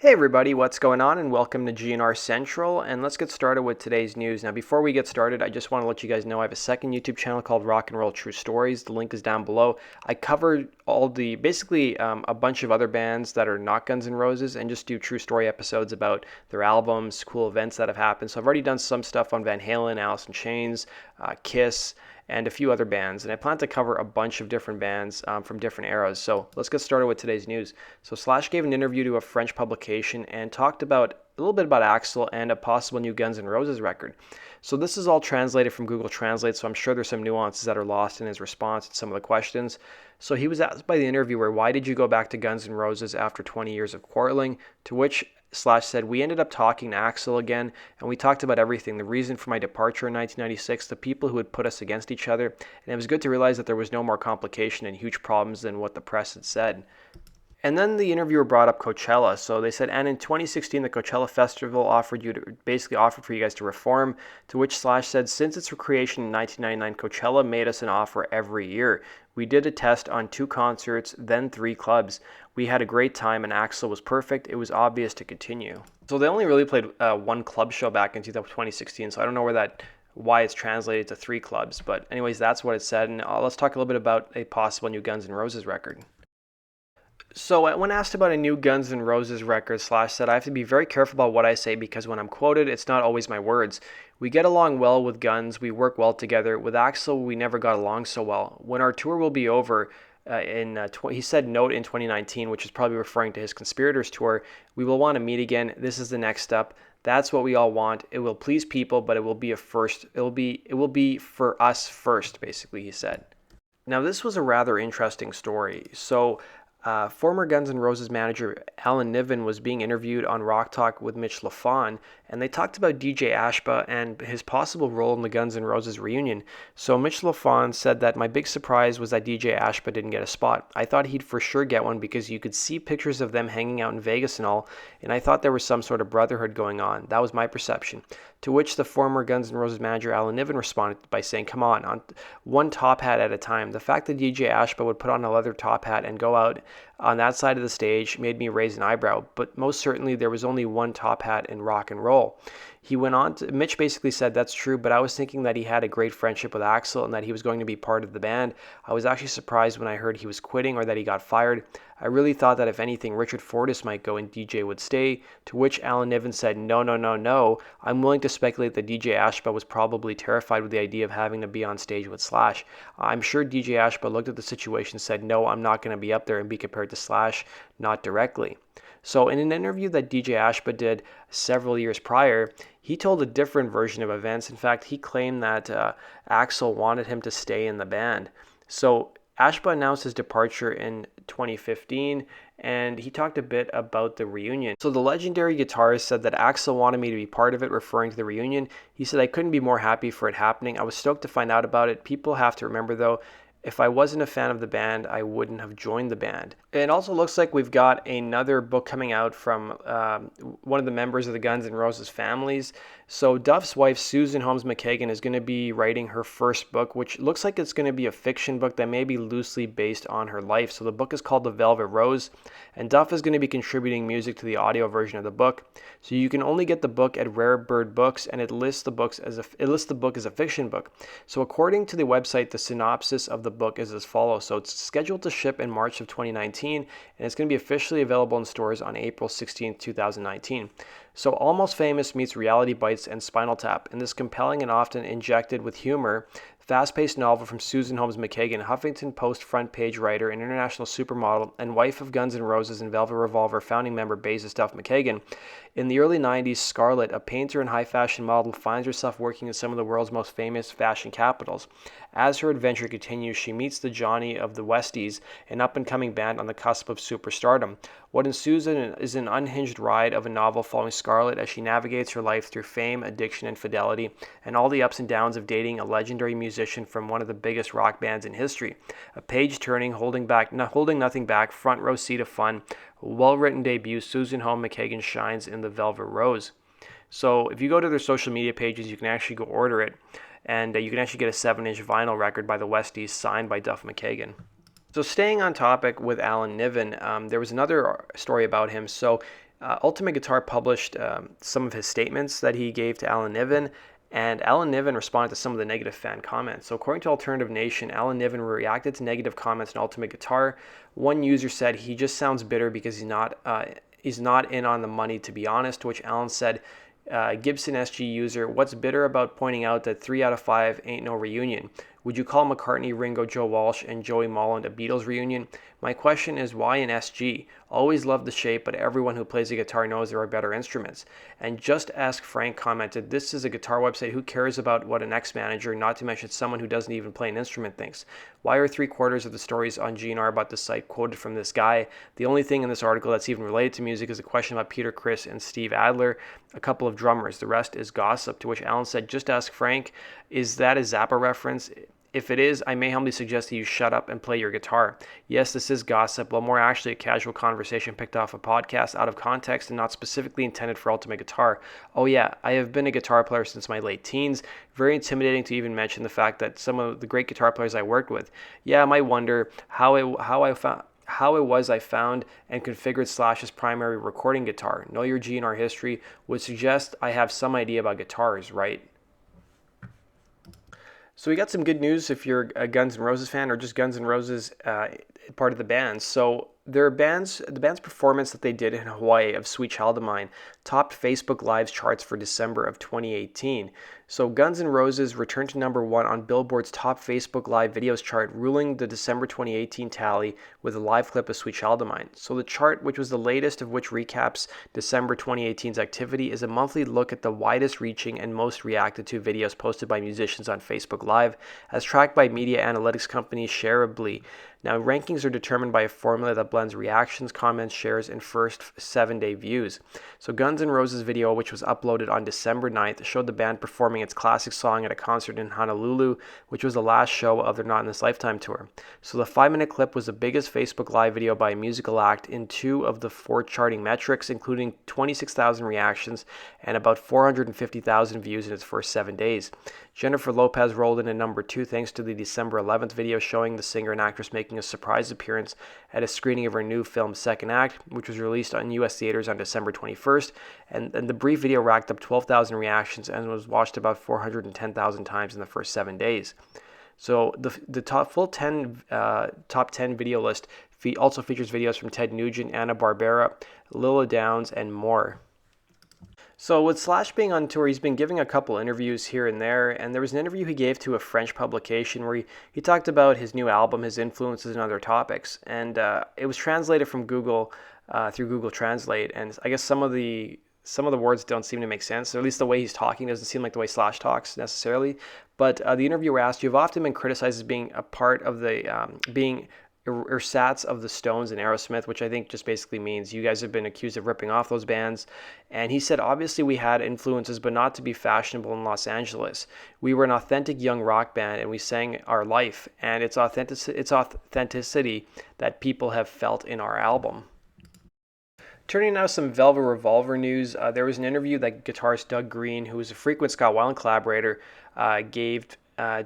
Hey everybody, what's going on, and welcome to GNR Central, and let's get started with today's news. Now before we get started, I just want to let you guys know I have a second YouTube channel called Rock and Roll True Stories. The link is down below. I cover basically a bunch of other bands that are not Guns N' Roses and just do true story episodes about their albums, cool events that have happened. So I've already done some stuff on Van Halen, Alice in Chains, Kiss, and a few other bands, and I plan to cover a bunch of different bands from different eras. So let's get started with today's news. So Slash gave an interview to a French publication and talked about a little bit about Axl and a possible new Guns N' Roses record. So this is all translated from Google Translate, so I'm sure there's some nuances that are lost in his response to some of the questions. So he was asked by the interviewer, why did you go back to Guns N' Roses after 20 years of quarreling? To which Slash said, we ended up talking to Axl again, and we talked about everything, the reason for my departure in 1996, the people who had put us against each other, and it was good to realize that there was no more complication and huge problems than what the press had said. And then the interviewer brought up Coachella. So they said, and in 2016, the Coachella Festival offered for you guys to reform, to which Slash said, since its creation in 1999, Coachella made us an offer every year. We did a test on 2 concerts, then 3 clubs. We had a great time and Axl was perfect. It was obvious to continue. So they only really played 1 club show back in 2016, so I don't know why it's translated to 3 clubs. But anyways, that's what it said. And let's talk a little bit about a possible new Guns N' Roses record. So when asked about a new Guns N' Roses record, Slash said, I have to be very careful about what I say because when I'm quoted, it's not always my words. We get along well with Guns, we work well together. With Axl, we never got along so well. When our tour will be over, he said note in 2019, which is probably referring to his Conspirators tour, we will want to meet again. This is the next step. That's what we all want. It will please people, but it will be a first. It will be for us first, basically, he said. Now, this was a rather interesting story. So former Guns N' Roses manager Alan Niven was being interviewed on Rock Talk with Mitch Lafon, and they talked about DJ Ashba and his possible role in the Guns N' Roses reunion. So Mitch Lafon said that my big surprise was that DJ Ashba didn't get a spot. I thought he'd for sure get one because you could see pictures of them hanging out in Vegas and all, and I thought there was some sort of brotherhood going on. That was my perception. To which the former Guns N' Roses manager Alan Niven responded by saying, come on one top hat at a time. The fact that DJ Ashba would put on a leather top hat and go out on that side of the stage made me raise an eyebrow, but most certainly there was only one top hat in rock and roll. He went on to, Mitch basically said, that's true, but I was thinking that he had a great friendship with Axl and that he was going to be part of the band. I was actually surprised when I heard he was quitting or that he got fired. I really thought that if anything, Richard Fortus might go and DJ would stay, to which Alan Niven said, no. I'm willing to speculate that DJ Ashba was probably terrified with the idea of having to be on stage with Slash. I'm sure DJ Ashba looked at the situation and said, no, I'm not going to be up there and be compared to Slash, not directly. So in an interview that DJ Ashba did several years prior, he told a different version of events. In fact, he claimed that Axl wanted him to stay in the band. So Ashba announced his departure in 2015, and he talked a bit about the reunion. So the legendary guitarist said that Axl wanted me to be part of it, referring to the reunion. He said, I couldn't be more happy for it happening. I was stoked to find out about it. People have to remember, though, if I wasn't a fan of the band, I wouldn't have joined the band. It also looks like we've got another book coming out from one of the members of the Guns N' Roses families. So Duff's wife, Susan Holmes McKagan, is going to be writing her first book, which looks like it's going to be a fiction book that may be loosely based on her life. So the book is called The Velvet Rose, and Duff is going to be contributing music to the audio version of the book. So you can only get the book at Rare Bird Books, and it lists the book as a fiction book. So according to the website, the synopsis of the book is as follows. So it's scheduled to ship in March of 2019, and it's going to be officially available in stores on April 16th, 2019. So Almost Famous meets Reality Bites and Spinal Tap in this compelling and often injected with humor, fast-paced novel from Susan Holmes McKagan, Huffington Post front page writer and international supermodel and wife of Guns N' Roses and Velvet Revolver founding member bassist Duff McKagan. In the early 90s, Scarlett, a painter and high-fashion model, finds herself working in some of the world's most famous fashion capitals. As her adventure continues, she meets the Johnny of the Westies, an up-and-coming band on the cusp of superstardom. What ensues is an unhinged ride of a novel following Scarlett as she navigates her life through fame, addiction, and fidelity, and all the ups and downs of dating a legendary musician from one of the biggest rock bands in history. A page-turning, holding nothing back, front-row seat of fun, well-written debut, Susan Holmes McKagan shines in The Velvet Rose. So if you go to their social media pages, you can actually go order it, and you can actually get a 7-inch vinyl record by the Westies signed by Duff McKagan. So staying on topic with Alan Niven, there was another story about him. So Ultimate Guitar published some of his statements that he gave to Alan Niven, and Alan Niven responded to some of the negative fan comments. So according to Alternative Nation, Alan Niven reacted to negative comments on Ultimate Guitar. One user said he just sounds bitter because he's not in on the money, to be honest, to which Alan said, Gibson SG user, what's bitter about pointing out that 3 out of 5 ain't no reunion? Would you call McCartney, Ringo, Joe Walsh, and Joey Molland a Beatles reunion? My question is, why an SG? Always loved the shape, but everyone who plays a guitar knows there are better instruments. And Just Ask Frank commented, this is a guitar website. Who cares about what an ex-manager, not to mention someone who doesn't even play an instrument, thinks? Why are 3/4 of the stories on GNR about the site quoted from this guy? The only thing in this article that's even related to music is a question about Peter Criss and Steve Adler, a couple of drummers. The rest is gossip, to which Alan said, Just Ask Frank, is that a Zappa reference? If it is, I may humbly suggest that you shut up and play your guitar. Yes, this is gossip, but more actually a casual conversation picked off a podcast out of context and not specifically intended for Ultimate Guitar. Oh yeah, I have been a guitar player since my late teens. Very intimidating to even mention the fact that some of the great guitar players I worked with. Yeah, I might wonder how it was I found and configured Slash's primary recording guitar. Know your GNR history would suggest I have some idea about guitars, right? So we got some good news if you're a Guns N' Roses fan or just Guns N' Roses part of the band. So the band's performance that they did in Hawaii of Sweet Child of Mine topped Facebook Live's charts for December of 2018. So Guns N' Roses returned to number 1 on Billboard's top Facebook Live videos chart, ruling the December 2018 tally with a live clip of Sweet Child of Mine. So the chart, which was the latest of which recaps December 2018's activity, is a monthly look at the widest reaching and most reacted to videos posted by musicians on Facebook Live, as tracked by media analytics company Shareably. Now, rankings are determined by a formula that blends reactions, comments, shares, and first 7-day views. So Guns N' Roses video, which was uploaded on December 9th, showed the band performing its classic song at a concert in Honolulu, which was the last show of their Not in This Lifetime tour. So the 5-minute clip was the biggest Facebook Live video by a musical act in 2 of the 4 charting metrics, including 26,000 reactions and about 450,000 views in its first 7 days. Jennifer Lopez rolled in at number 2 thanks to the December 11th video showing the singer and actress making a surprise appearance at a screening of her new film Second Act, which was released on U.S. theaters on December 21st. And the brief video racked up 12,000 reactions and was watched about 410,000 times in the first 7 days. So the top 10 video list also features videos from Ted Nugent, Anna Barbera, Lila Downs, and more. So with Slash being on tour, he's been giving a couple interviews here and there, and there was an interview he gave to a French publication where he talked about his new album, his influences, and other topics. And it was translated from Google through Google Translate, and I guess some of the words don't seem to make sense, or at least the way he's talking doesn't seem like the way Slash talks necessarily. But the interviewer asked, "You've often been criticized as being a part of the being ersatz of the Stones and Aerosmith," which I think just basically means you guys have been accused of ripping off those bands. And he said, obviously we had influences, but not to be fashionable in Los Angeles. We were an authentic young rock band, and we sang our life, and it's authenticity that people have felt in our album. Turning now to some Velvet Revolver news, there was an interview that guitarist Doug Green, who is a frequent Scott Weiland collaborator, gave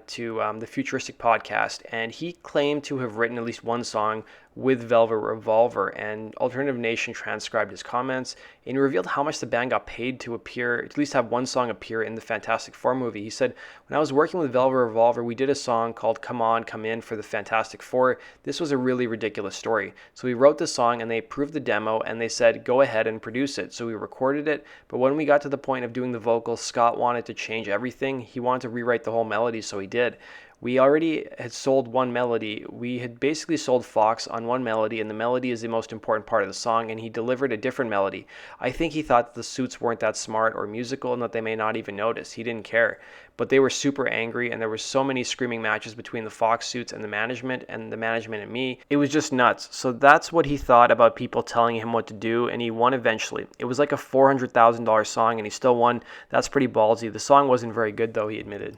to the Futuristic podcast, and he claimed to have written at least one song with Velvet Revolver, and Alternative Nation transcribed his comments, and he revealed how much the band got paid to appear, at least have one song appear in the Fantastic Four movie. He said, "When I was working with Velvet Revolver, we did a song called Come On, Come In for the Fantastic Four. This was a really ridiculous story. So we wrote the song, and they approved the demo, and they said, go ahead and produce it. So we recorded it, but when we got to the point of doing the vocals, Scott wanted to change everything. He wanted to rewrite the whole melody, so he did. We already had sold one melody. We had basically sold Fox on one melody, and the melody is the most important part of the song, and he delivered a different melody. I think he thought that the suits weren't that smart or musical and that they may not even notice. He didn't care. But they were super angry, and there were so many screaming matches between the Fox suits and the management and me. It was just nuts. So that's what he thought about people telling him what to do, and he won eventually. It was like a $400,000 song, and he still won. That's pretty ballsy. The song wasn't very good, though, he admitted.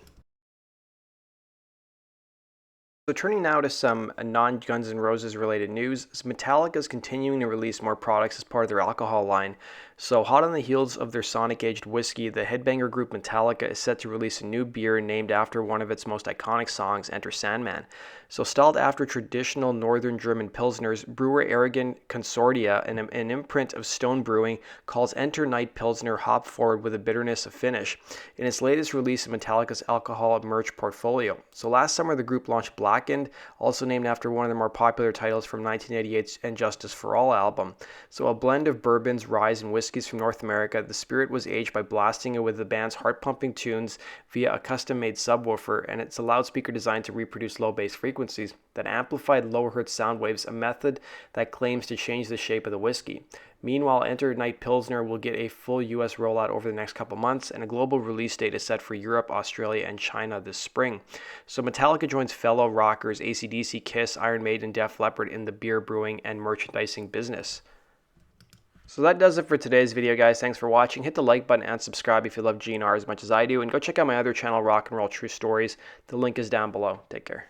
So turning now to some non-Guns N' Roses related news, Metallica is continuing to release more products as part of their alcohol line. So, hot on the heels of their Sonic-aged whiskey, the headbanger group Metallica is set to release a new beer named after one of its most iconic songs, Enter Sandman. So, styled after traditional northern German pilsners, brewer Aragon Consortia, an imprint of Stone Brewing, calls Enter Night Pilsner hop forward with a bitterness of finish in its latest release of Metallica's alcohol merch portfolio. So, last summer the group launched Blackened, also named after one of the more popular titles from 1988's And Justice for All album. So, a blend of bourbons, rye, and whiskeys from North America, the spirit was aged by blasting it with the band's heart-pumping tunes via a custom-made subwoofer, and it's a loudspeaker designed to reproduce low bass frequencies that amplified low hertz sound waves, a method that claims to change the shape of the whiskey. Meanwhile, Enter Night Pilsner will get a full US rollout over the next couple months, and a global release date is set for Europe, Australia, and China this spring. So Metallica joins fellow rockers AC/DC, Kiss, Iron Maiden, Def Leppard in the beer brewing and merchandising business. So that does it for today's video, guys. Thanks for watching. Hit the like button and subscribe if you love GNR as much as I do. And go check out my other channel, Rock and Roll True Stories. The link is down below. Take care.